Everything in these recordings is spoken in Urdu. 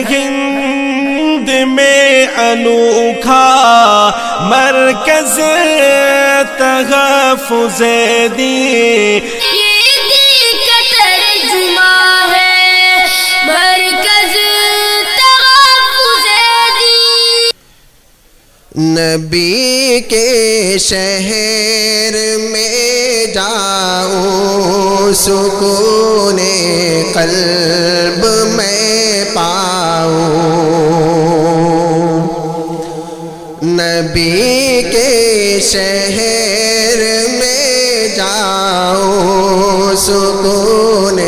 ہند میں انوکھا مرکز تحفظ دین، یہ دل کا ترجمہ ہے مرکز تحفظ دین۔ نبی کے شہر میں جاؤں سکون قلب میں پاؤں، نبی کے شہر میں جاؤں سکون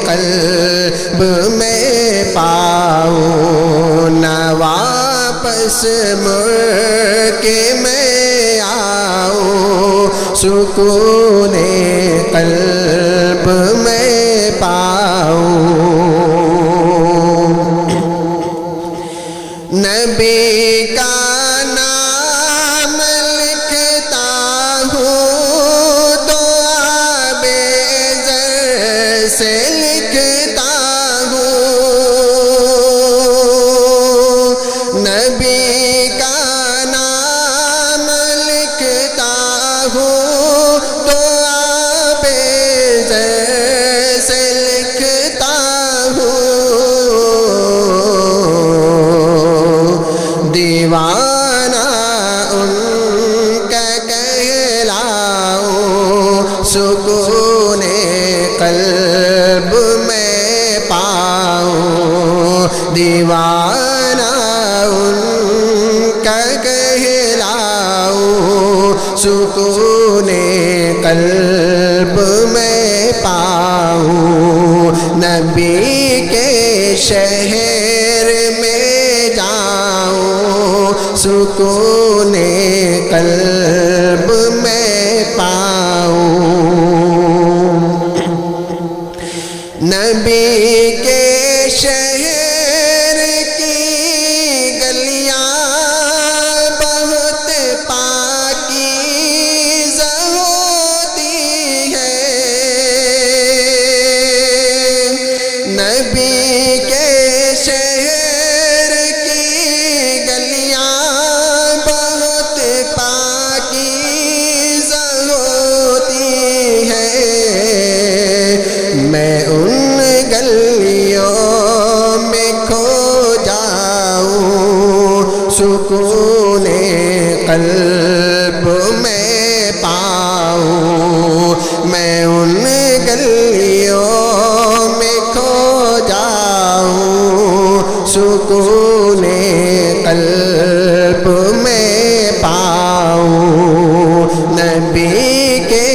قلب میں پاؤں، نہ واپس مڑ کے میں آؤں سکون قلب میں پاؤں۔ نبی کا نام لکھتا ہوں تو آب زر سے لکھتا ہوں، نبی کا نام لکھتا ہوں تو آب زر سے لکھتا ہوں، دیوانہ ان کا کہلاؤں سکون قلب میں پاؤں، دیوانہ ان کا کہلاؤں سکون قلب میں پاؤں، نبی کے شہر میں جاؤں سکون قلب میں پاؤں، نبی کے شہر کی گلیاں بہت پاکیزہ ہوتی ہیں، نبی کے شہر کی گلیاں بہت پاکیزہ ہوتی ہیں، میں ان گلیوں میں کھو جاؤں سکون قلب میں پاؤں، میں ان گلیوں میں کھو جاؤں سکون قلب میں پاؤں، نبی کے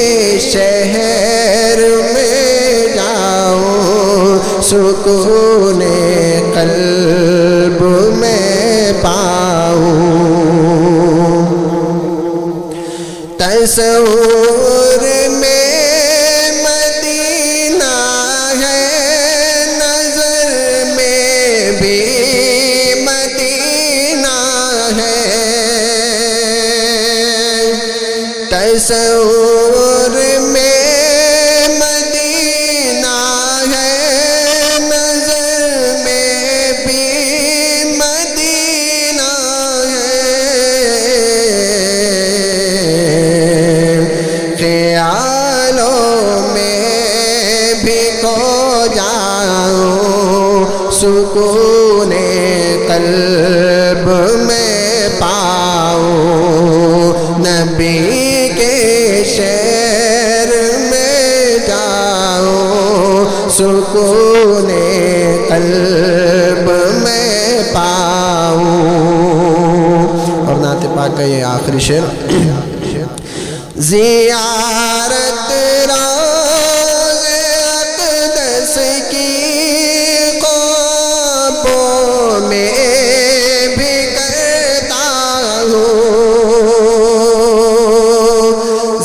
شہر میں جاؤں سکون قلب میں پاؤں، تصور میں مدینہ ہے نظر میں بھی مدینہ ہے، تصور میں مدینہ ہے نظر میں بھی مدینہ ہے، خیالوں میں بھی کھو جاؤں سکون قلب میں پاؤں، نبی کے شہر میں جاؤں سکون قلب میں پاؤں۔ اور نعت پاک کا یہ آخری شعر، زیارت روض اقدس کی خوابوں میں بھی کرتا ہوں،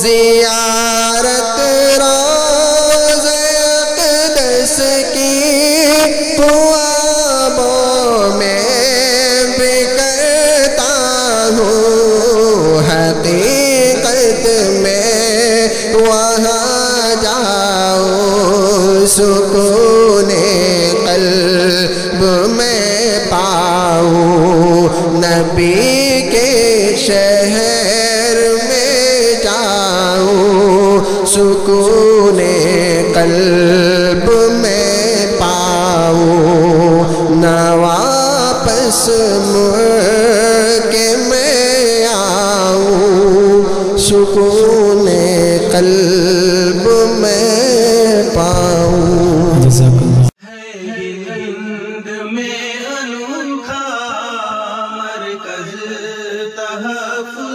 زیارت روض اقدس کی خوابوں میں بھی کرتا ہوں، حقیقت میں وہاں جاؤ سکون قلب میں جاؤں نبی کے شہر میں جاؤں سکون قلب میں پاؤں نہ واپس مڑ کے میں آؤں سکون قلب میں پاؤں. جزاک اللہ. ہند میں انوکھا مرکز تحفظ